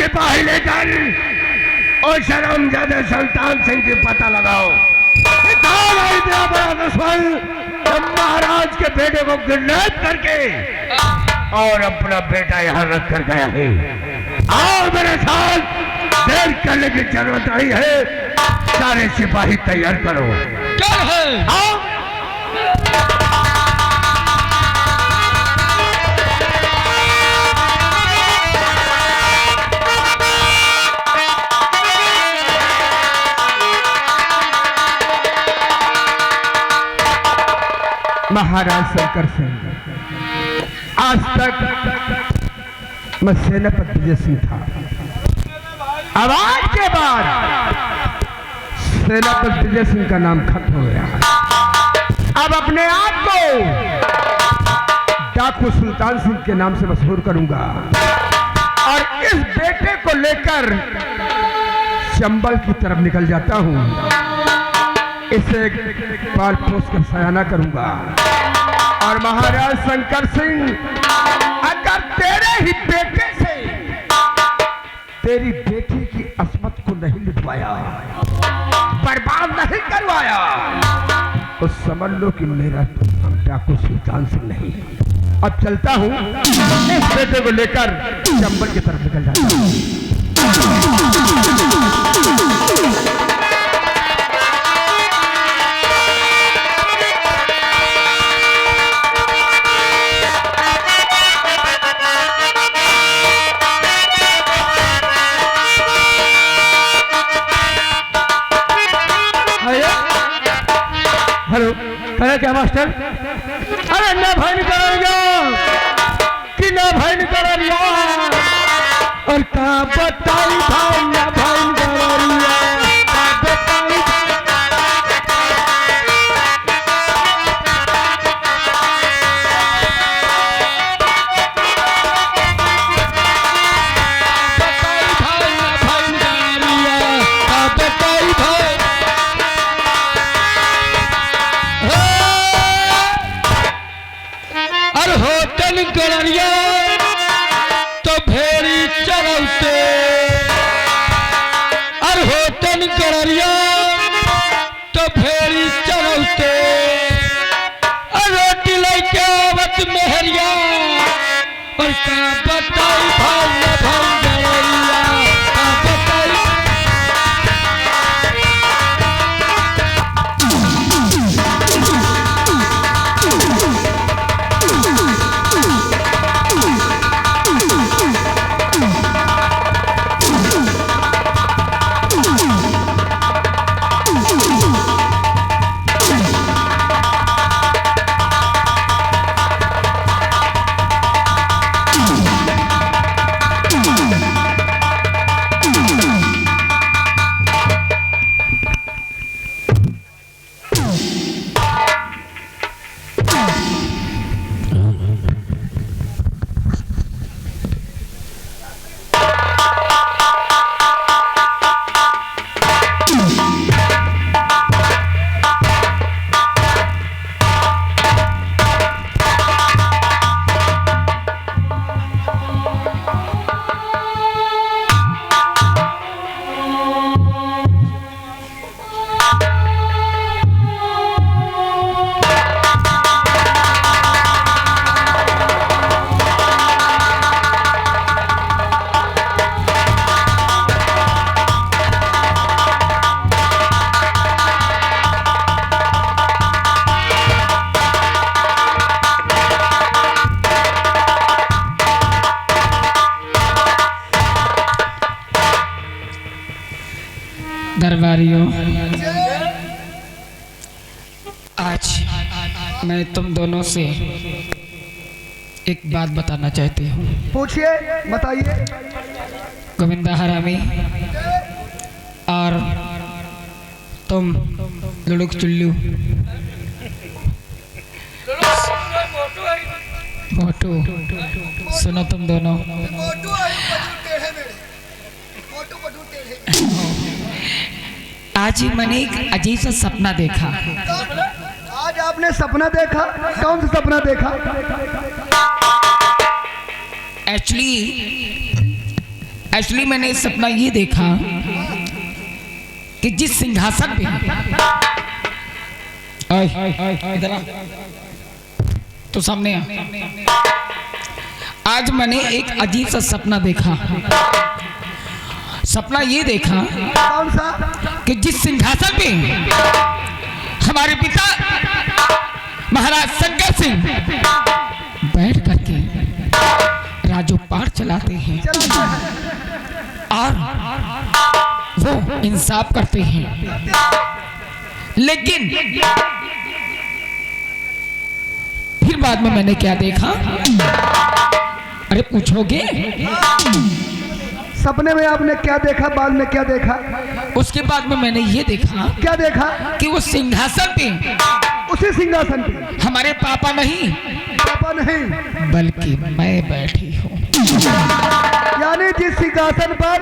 सिपाही लेकर और शर्मजादे सुल्तान सिंह की पता लगाओ। इतना बड़ा दुश्मन महाराज के बेटे को किडनैप करके और अपना बेटा यहाँ रख कर गया है। आओ मेरे साथ, देर करने की जरूरत नहीं है। सारे सिपाही तैयार करो। क्या है? आओ। महाराज शंकर सिंह, आज तक मैं सेनापति विजय सिंह था। अब आज के बाद सेनापति विजय सिंह का नाम खत्म हो गया। अब अपने आप को डाकू सुल्तान सिंह के नाम से मशहूर करूंगा और इस बेटे को लेकर चंबल की तरफ निकल जाता हूं। इसे पाल पोस कर सयाना करूंगा। और महाराज शंकर सिंह, अगर तेरे ही बेटे से तेरी बेटी की अस्मत को नहीं लिखवाया, बर्बाद नहीं करवाया, तो समझ लो कि मेरा नाम डाकू सुल्तान सिंह नहीं। अब चलता हूं, इस बेटे को लेकर चंबल की तरफ निकल जाता हूं। हेलो, कह क्या मास्टर? अरे ना भाई निकल कि ना भाई निकल और कहा बताई भाई ना भाई तो भेरी चलते और होतन कररिया तो भेरी चलते और रोटी लेके आवत मेहरिया और का बताई भाई न भाई गररिया का बताई। दरबारियों, आज मैं तुम दोनों से एक बात बताना चाहती हूँ। पूछिए, बताइए। गोविंदा हरामी और तुम लुड़ुक चुल्लू मोटू, सुनो तुम दोनों। आज ही मैंने एक अजीब सा सपना देखा। आज आपने सपना देखा? कौन सा सपना देखा? एक्चुअली एक्चुअली मैंने सपना ये देखा कि जिस सिंहासन पे इधर आ, तो सामने आ। आज मैंने एक अजीब सा सपना देखा। सपना ये देखा कौन सा? कि जिस सिंहासन पे हमारे पिता महाराज शंकर सिंह बैठ करके राजोपाठ चलाते हैं और वो इंसाफ करते हैं, लेकिन फिर बाद में मैंने क्या देखा? अरे पूछोगे? सपने में आपने क्या देखा, बाद में क्या देखा? उसके बाद में मैंने ये देखा क्या देखा? कि वो सिंहासन पे उसी सिंहासन पे हमारे पापा नहीं, पापा नहीं, बल्कि मैं बैठी हूँ। यानी जिस सिंहासन पर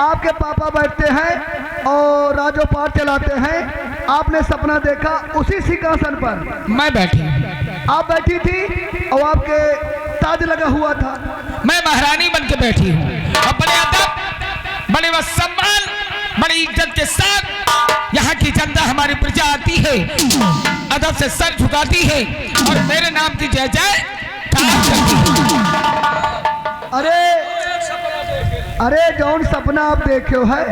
आपके पापा बैठते हैं और राजोपाठ चलाते हैं, आपने सपना देखा उसी सिंहासन पर मैं बैठी हूँ। आप बैठी थी और आपके ताज लगा हुआ था। मैं महारानी बन के बैठी हूँ और बड़े अदब, बड़े व सम्मान, बड़ी इज्जत के साथ यहाँ की जनता हमारी प्रजा आती है, अदब से सर झुकाती है और मेरे नाम की जय जय करती है। अरे जौन सपना आप देखे हो है,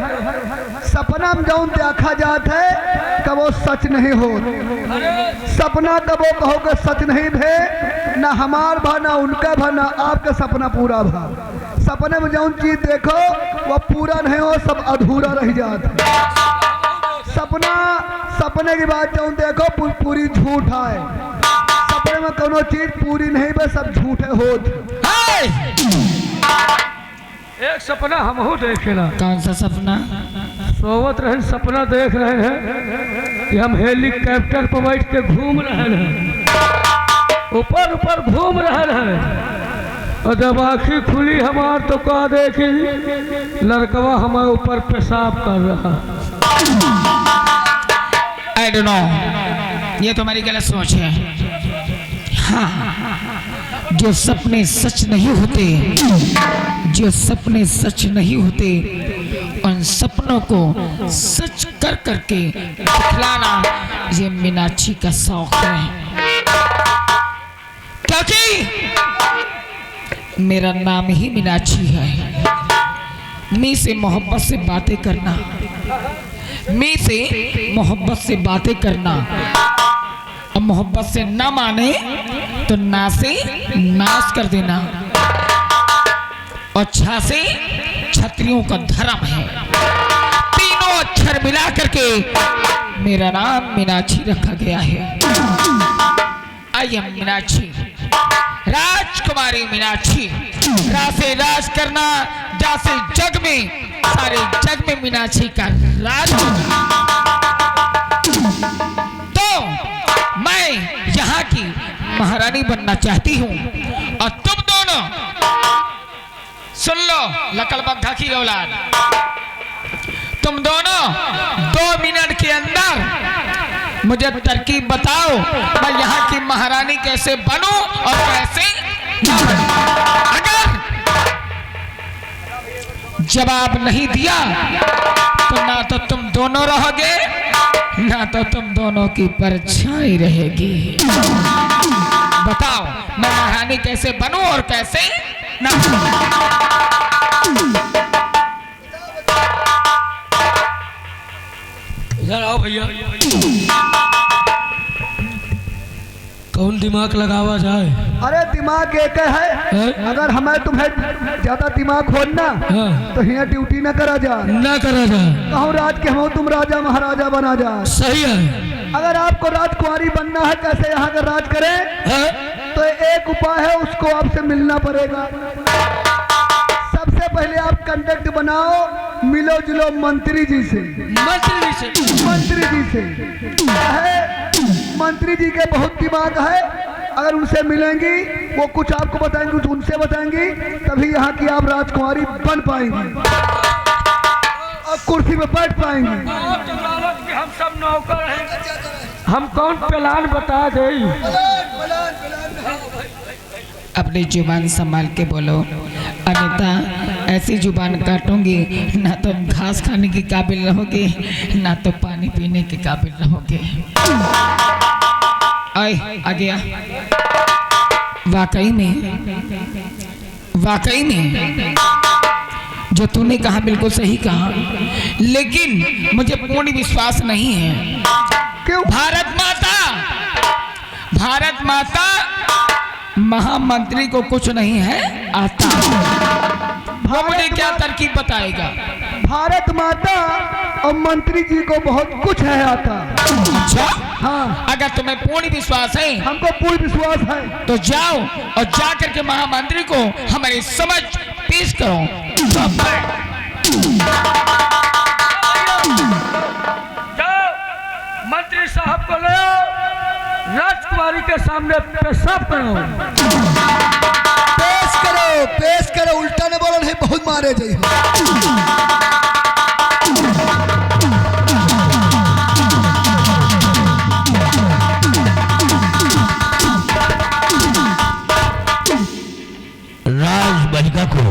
सपना में जौन देखा जात है कबो सच नहीं हो। सपना कबो कहोगे सच नहीं भे, ना हमार भा ना उनका भा ना आपका सपना पूरा भा। सपने में जौन चीज देखो वह पूरा नहीं हो, सब अधूरा रह जात। सपने की बात जौन देखो पूरी झूठ है। सपने में कोनो चीज पूरी नहीं बस सब झूठे होत। एक सपना हमहू देखेला। कौन सा सपना? सोवत रहे सपना देख रहे हैं कि हम हेलीकॉप्टर पर बैठ के घूम रहे हैं, ऊपर ऊपर घूम रहे हैं, और जब आँखें खुली हमार तो कहा देखी लड़कवा हमारे ऊपर पेशाब कर रहा। I don't know, ये तुम्हारी गलत सोच है। हाँ, जो सपने सच नहीं होते, जो सपने सच नहीं होते, उन सपनों को सच कर करके दिखलाना ये मीनाक्षी का शौक है। क्योंकि मेरा नाम ही मीनाक्षी है। मी से मोहब्बत से बातें करना, मी से मोहब्बत से बातें करना, अब मोहब्बत से ना माने तो ना से नाश कर देना, और छा से छत्रियों का धर्म है। तीनों अक्षर मिला करके मेरा नाम मीनाक्षी रखा गया है। आई एम मीनाक्षी, राजकुमारी मीनाक्षी। रा से राज करना, जा से जग में, सारे जग में मीनाक्षी का राज होगा। तो मैं यहाँ की महारानी बनना चाहती हूँ, और तुम दोनों सुन लो लकड़बग्घा की औलाद, तुम दोनों 2 मिनट के अंदर मुझे तरकीब बताओ, मैं यहाँ की महारानी कैसे बनूं और कैसे ना बनूं। अगर जवाब नहीं दिया तो ना तो तुम दोनों रहोगे, ना तो तुम दोनों की परछाई रहेगी। बताओ मैं महारानी कैसे बनूं और कैसे ना इधर आओ भैया। कौन दिमाग लगावा जाए? अरे दिमाग एक है, अगर हमें तुम्हें ज्यादा दिमाग हो ना तो यहाँ ड्यूटी न करा जा, ना करा जाए। कहूँ राज के हो तुम राजा महाराजा बना जा। सही है। अगर आपको राजकुमारी बनना है कैसे यहाँ का राज करें, तो एक उपाय है, उसको आपसे मिलना पड़ेगा। सबसे पहले आप कांटेक्ट बनाओ, मिलो जुलो मंत्री जी से। मंत्री जी से मंत्री जी के बहुत दिमाग है, अगर उनसे मिलेंगी वो कुछ आपको बताएंगे, कुछ उनसे बताएंगी, तभी यहाँ की आप राजकुमारी बन पाएंगी और कुर्सी पे बैठ पाएंगी। हम सब नौकर हैं, हम कौन प्लान बता दें? अपनी जुबान संभाल के बोलो। अनिता ऐसी जुबान काटूंगी ना तो घास खाने के काबिल रहोगे ना तो पानी पीने के काबिल रहोगे। आए आ गया। वाकई में जो तूने कहा बिल्कुल सही कहा, लेकिन मुझे पूर्ण विश्वास नहीं है। क्यों? भारत माता महामंत्री को कुछ नहीं है आता। वो मुझे क्या तरकीब बताएगा? भारत माता और मंत्री जी को बहुत कुछ है आता। अच्छा, हाँ, अगर तुम्हें पूर्ण विश्वास है हमको पूर्ण विश्वास है। तो जाओ और जा करके महामंत्री को हमारी समझ पेश करो। जाओ मंत्री साहब को ले आओ, राजकुमारी के सामने पेशाब करो। पेश करो, उल्टा ने बोला नहीं, बहुत मारे जाइए। राजबालिका को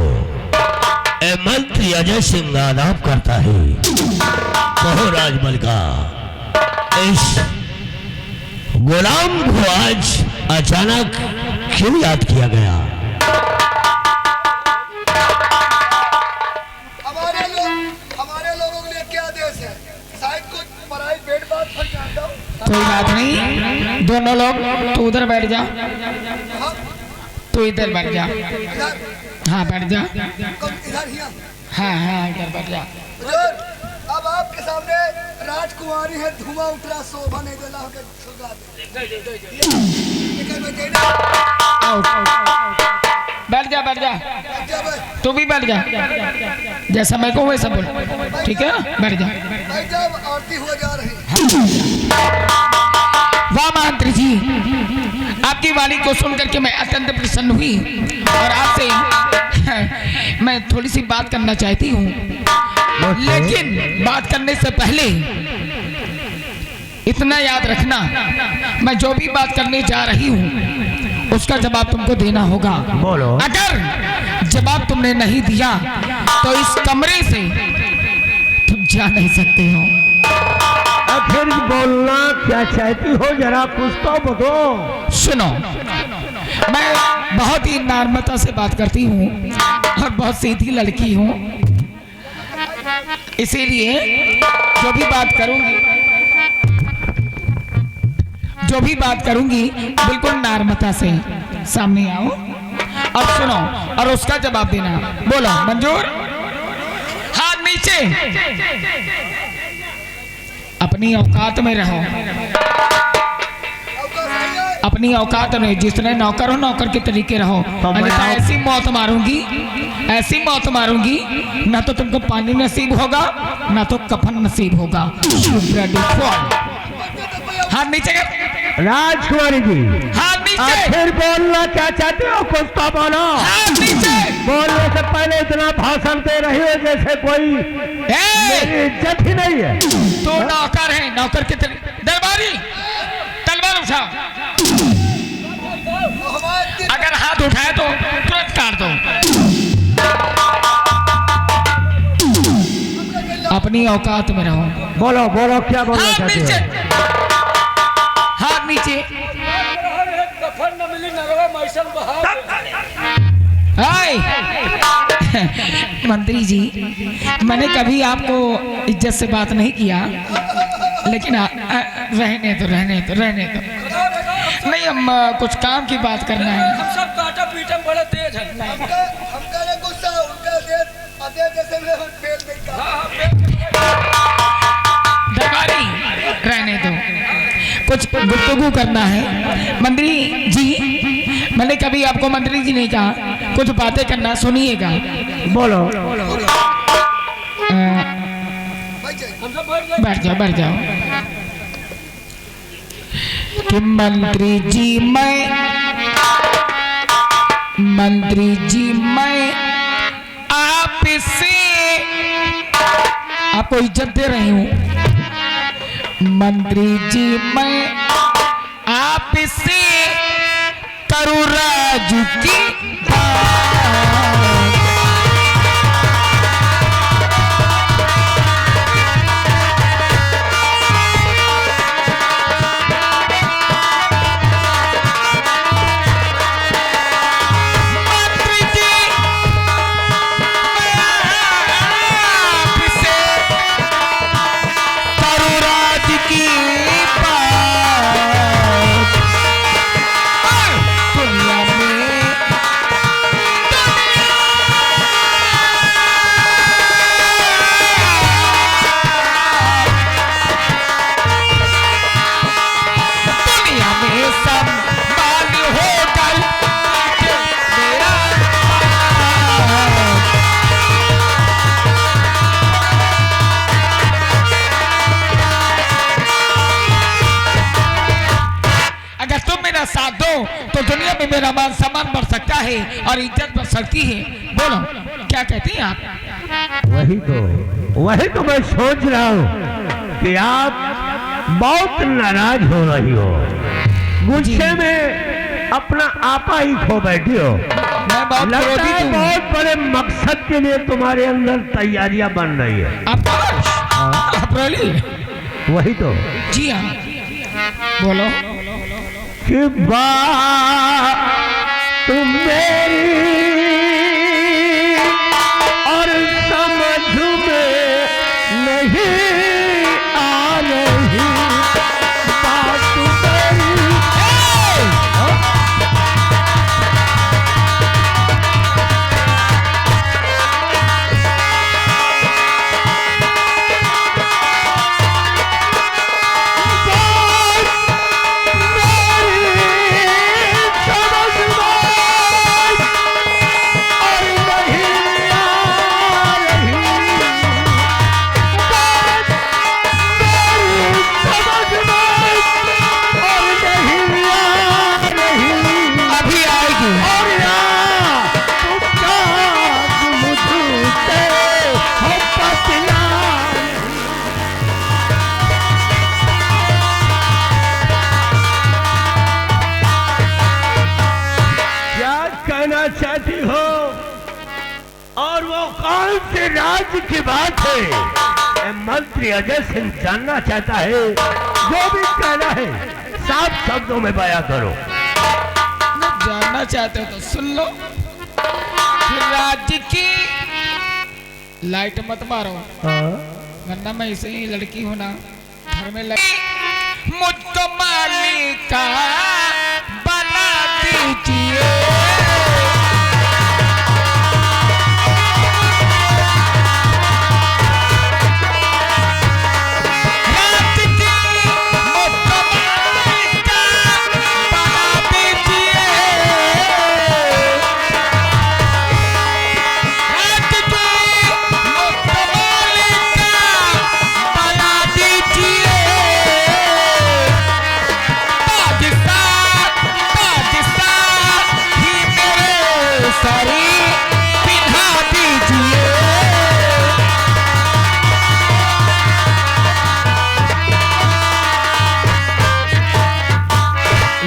मंत्री अजय सिंह आदाब करता है। कहो राजबालिका, इस गुलाम को आज अचानक क्यों याद किया गया? हमारे लोगों के लिए क्या आदेश है? शायद कुछ पराई पेट बात फट जाता हो। कोई बात नहीं, दोनों लोग तू उधर बैठ जा, तू इधर बैठ जा। हाँ बैठ जा। इधर ही हाँ इधर बैठ जा। अब आपके सामने राजकुमारी है, धुआं उठ रहा, शोभा नहीं देला होके सुगा दे। आओ, बैठ जा। तू भी बैठ जा, जैसा मैं को वैसा बोल, ठीक है? बैठ जा। जब आरती हो जा रही। वाह मंत्री जी, आपकी वाणी को सुनकर के मैं अत्यंत प्रसन्न हुई और आपसे मैं थोड़ी सी बात करना चाहती हूँ, लेकिन बात करने से पहले इतना याद रखना, मैं जो भी बात करने जा रही हूँ उसका जवाब तुमको देना होगा। बोलो। अगर जवाब तुमने नहीं दिया तो इस कमरे से तुम जा नहीं सकते हो। फिर बोलना क्या चाहती हो, जरा कुछ तो बताओ। सुनो, मैं बहुत ही नम्रता से बात करती हूँ और बहुत सीधी लड़की हूँ, इसीलिए जो भी बात करूंगी बिल्कुल नम्रता से सामने आओ और सुनो और उसका जवाब देना। बोलो मंजूर? हाथ नीचे। अपनी औकात में रहो, अपनी औकात में। जिसने नौकर हो नौकर के तरीके रहो, अन्यथा ऐसी मौत मारूंगी ना तो तुमको पानी नसीब होगा ना तो कफन नसीब होगा। हाथ नीचे कर। राजकुमारी जी, हाथ नीचे। फिर बोलना क्या चाहते हो, कुछ तो बोलो। हाथ नीचे। बोलने से पहले इतना भाषण दे रही हो जैसे कोई मेरी इज्जत ही नहीं है। तू नौकर है, नौकर के दरबारी, तलवार उठा। अगर हाथ उठाए तो तुरंत काट दो। अपनी औकात में रहो। बोलो बोलो, क्या बोलना चाहते हो? हाथ नीचे। मंत्री जी, मैंने कभी आपको इज्जत से बात नहीं किया, लेकिन रहने दो। नहीं, हम कुछ काम की बात करना है। हम सब काटा पीटम बड़ा तेज है। हमका ने गुस्सा, उनका देश जैसे में फेल नहीं। दरबारी रहने दो, कुछ गुफ्तगू करना है। मंत्री जी, मैंने कभी आपको मंत्री जी नहीं कहा, कुछ बातें करना, सुनिएगा। बोलो। बैठ जाओ। कि मंत्री जी मैं आपसे आपको इज्जत दे रही हूँ। मंत्री जी मैं आपसे करूँ राजू की बात। साथ दो तो दुनिया में मेरा मान सम्मान बढ़ सकता है और इज्जत बढ़ सकती है। बोलो क्या कहती हैं आप? वही तो मैं सोच रहा हूँ कि आप बहुत नाराज हो रही हो, गुस्से में अपना आपा ही खो बैठी हो। मैं बहुत लगता क्रोधित है हूँ। बहुत बड़े मकसद के लिए तुम्हारे अंदर तैयारियां बन रही है। आप रोली? वही तो जी हाँ, बोलो। कि बात तुम मेरी और समझ में नहीं आ रही, बात मेरी। चाहती हो और वो कौन से राज्य की बात है? ये मंत्री अजय सिंह जानना चाहता है। जो भी कहना है साफ शब्दों में बयां करो। जानना चाहते हो तो सुन लो। राज्य की लाइट मत मारो, वरना मैं ऐसे ही लड़की हूं ना, घर में लगी। मुझको मालिका बना दीजिए।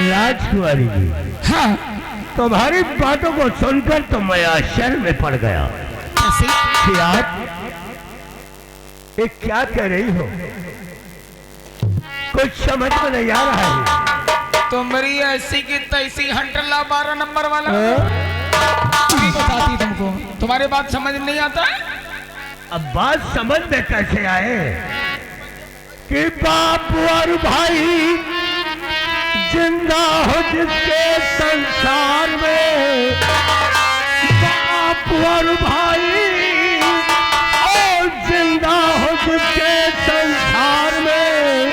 राजकुमारी जी, हाँ, तुम्हारी बातों को सुनकर तो मैं आश्चर्य में पड़ गया कैसे? कि आप ये क्या कह रही हो? कुछ समझ में नहीं आ रहा है। तुम्हारी ऐसी की तैसी हंटरला 12 नंबर वाला भी बताती तुमको। तुम्हारे बात समझ में नहीं आता है? अब बात समझ में कैसे आए कि बाप और भाई जिंदा हो जिसके संसार में, बाप और भाई और जिंदा हो जिसके संसार में,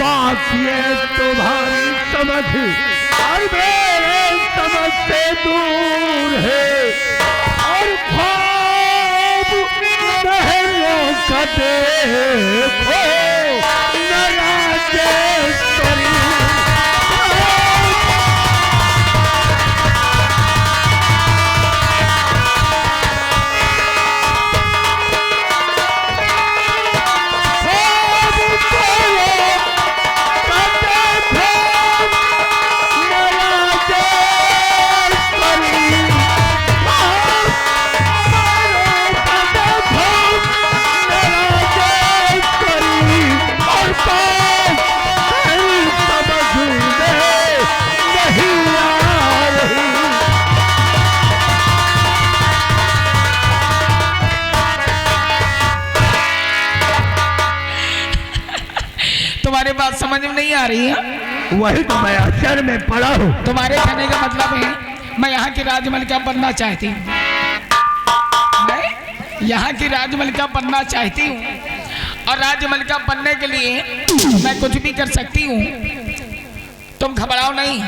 बात ये तुम्हारी समझ और मेरे समझ से दूर है। और ख्वाब महलों का देखो न राजेश्वरी। तुम्हारी बात समझ में नहीं आ रही है? वही तो मैं आश्चर्य में पड़ा हूँ। तुम्हारे कहने का मतलब है मैं यहाँ की राजमलिका बनना चाहती हूँ। मैं यहाँ की राजमलिका बनना चाहती हूँ और राजमलिका बनने के लिए मैं कुछ भी कर सकती हूँ। तुम घबराओ नहीं।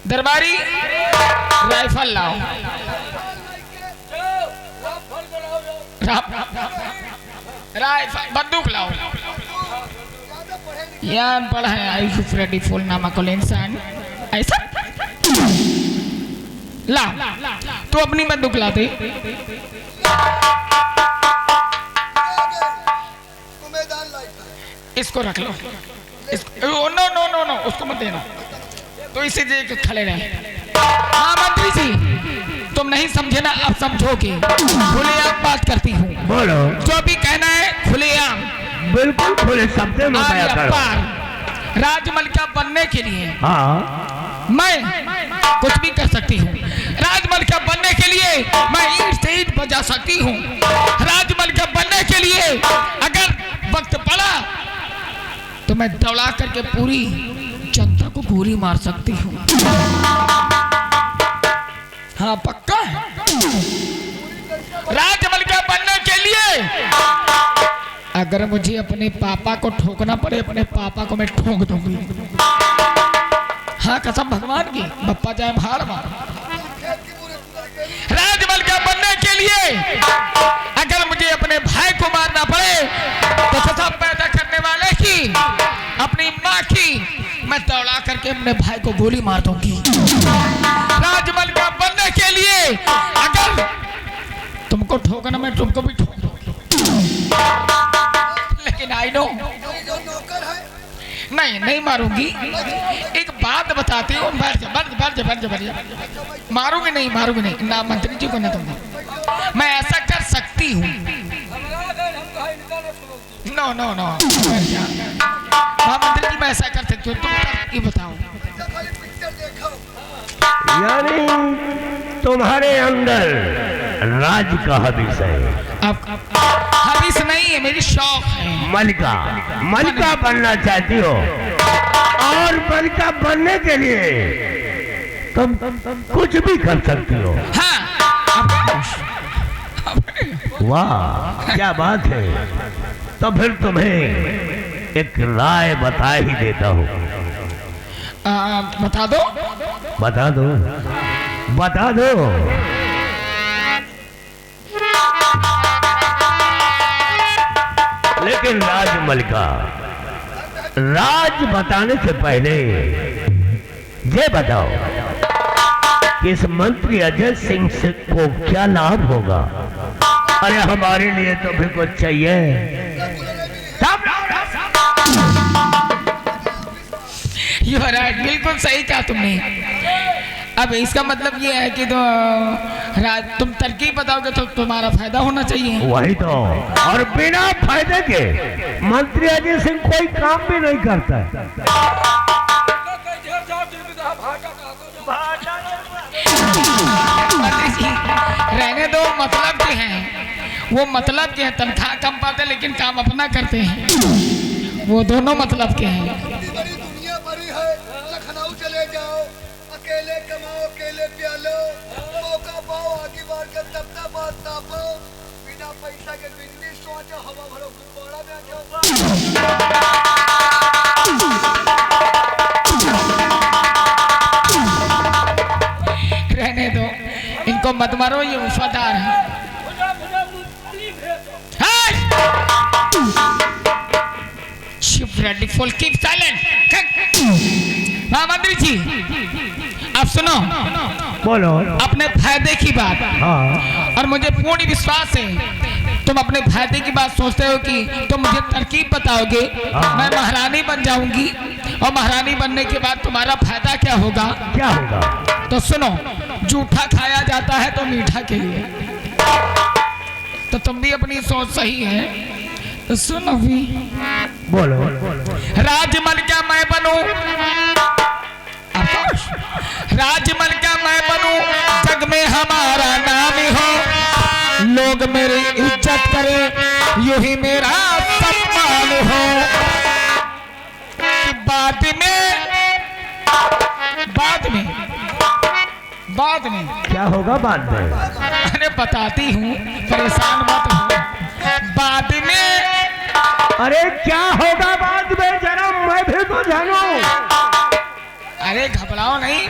दरबारी राइफल लाओ। राइफल बंदूक लाओ। यार पढ़ा है आयुष रेड्डी फुल नामा को इंसान ऐसा ला तू अपनी बंदूक ला दे। मैदान लाइफ है। इसको रख लो। नो नो नो नो उसको मत देना। तो इसी जगह खड़े रहे। हाँ मंत्री जी तुम नहीं समझे ना, अब समझोगे। खुलेआम बात करती हूँ, बोलो। जो भी कहना है खुलेआम। बिल्कुल खुले शब्द में बयां करो। राजमलिका बनने के लिए हाँ मैं कुछ भी कर सकती हूँ। राजमलिका बनने के लिए मैं ईंट से ईंट बजा सकती हूँ। राजमलिका बनने के लिए अगर वक्त पड़ा तो मैं दौड़ा करके पूरी जनता को गोली मार सकती हूँ। हाँ पक्का है। राजमलिका बनने के लिए अगर मुझे अपने पापा को ठोकना पड़े, अपने पापा को मैं ठोक दूंगी। हाँ कसम भगवान की, बप्पा जाए भाड़ मार। राजमलिका बनने के लिए अगर मुझे अपने भाई को मारना पड़े तो कसम पैदा करने वाले की, अपनी माँ की मैं दौड़ा करके अपने भाई को गोली मार दूंगी। राजमलिका बनने के लिए अगर तुमको ठोकना मैं तुमको भी ठोक दूंगी। लेकिन आई नो नहीं मारूंगी। एक बात बताती हूँ, मारूंगी नहीं ना मंत्री जी को ना तुम। मैं ऐसा कर सकती हूँ। नो नो नो हाँ मंत्री जी मैं ऐसा कर सकती हूँ। तुम ये बताओ। यानी तुम्हारे अंदर राज का हदीस है। अब हदीस नहीं है, मेरी शौक है। मलिका बनना चाहती हो, और मलिका बनने के लिए तुम कुछ भी कर सकती हो। हाँ वाह क्या बात है। तो फिर तुम्हें एक राय बता ही देता हूँ। बता दो। लेकिन राज बताने से पहले ये बताओ कि इस मंत्री अजय सिंह से को क्या लाभ होगा। अरे हमारे लिए तो भी कुछ चाहिए। बिल्कुल सही कहा तुमने। अब इसका मतलब ये है कि तो तुम तरकीब बताओगे तो तुम्हारा फायदा होना चाहिए। वही तो। और बिना फायदे के मंत्री अजय सिंह कोई काम भी नहीं करता है। मंत्री जी रहने दो, मतलब के हैं वो, मतलब के हैं। तनख्वाह कम पाते लेकिन काम अपना करते हैं। वो दोनों मतलब के हैं। दुनिया भरी है। लखनऊ चले जाओ, अकेले कमाओ, अकेले प्यालो, मौका पाओ, आगे बार के दबता बात तापो, बिना पैसा के बिजली सोचो, हवा भरो गुब्बारा में जाओ। रहने दो, इनको मत मारो, ये वफादार है। Keep silent. हाँ मंत्री जी आप सुनो, बोलो। अपने फायदे की बात। हाँ। और मुझे पूर्ण विश्वास है तुम अपने फायदे की बात सोचते हो कि तुम मुझे तरकीब बताओगे। हाँ। मैं महारानी बन जाऊंगी, और महारानी बनने के बाद तुम्हारा फायदा क्या होगा? क्या होगा? तो सुनो, जूठा खाया जाता है तो मीठा के लिए। तो तुम भी अपनी सोच सही है तो सुनो भी। बोलो। राजमलिका मैं बनूं, राजमलिका मैं बनूं, जग में हमारा नाम हो, लोग मेरी इज्जत करें, यू ही मेरा सम्मान हो। बाद में क्या होगा बाद में? अरे बताती हूँ, परेशान मत हो। बाद में। अरे क्या होगा बाद में, जरा मैं भी तो जानूं। अरे घबराओ नहीं,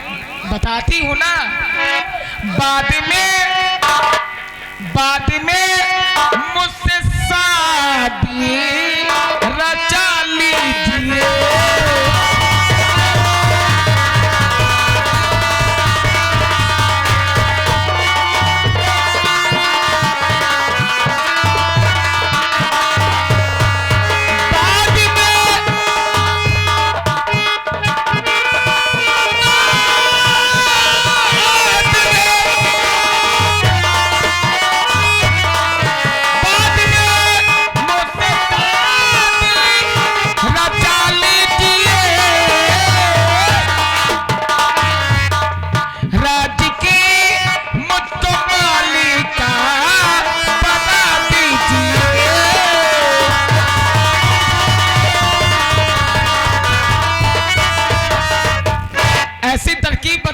बताती हूँ ना। बाद में मुझसे शादी रचा लीजिए।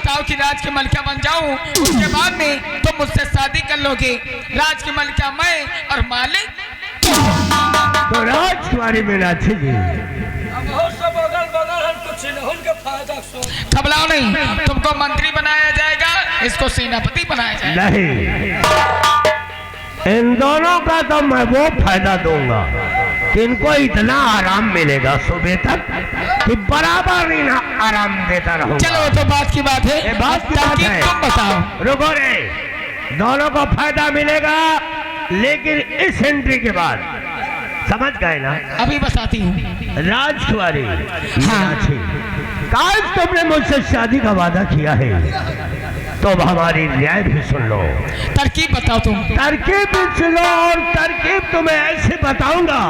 बताओ कि राज की मलिका बन जाऊं, उसके बाद में तुम मुझसे शादी कर लोगे। राज की मलिका मैं और मालिक। तो राजकुमारी मीनाक्षी जी, अब हो सब अगल बगल हम कुछ नहीं के फायदा सो। घबराओ नहीं, तुमको मंत्री बनाया जाएगा, इसको सेनापति बनाया जाएगा। नहीं, इन दोनों का तो मैं वो फायदा दूंगा कि इनको इतना आराम मिलेगा सुबह तक कि बराबर ही ना आराम देता रहूंगा। चलो वो तो बात की बात है, ये बात की बात तरकीब है। तुम बताओ। रुको रे, दोनों को फायदा मिलेगा, लेकिन इस एंट्री के बाद समझ गए ना? अभी बताती हूँ। राजकुमारी मीनाक्षी, काश तुमने मुझसे शादी का वादा किया है, तो अब हमारी न्याय भी सुन लो। तरकीब बताओ तुम। तरकीब भी सुनो, और तरकीब तुम्हें ऐसे बताऊंगा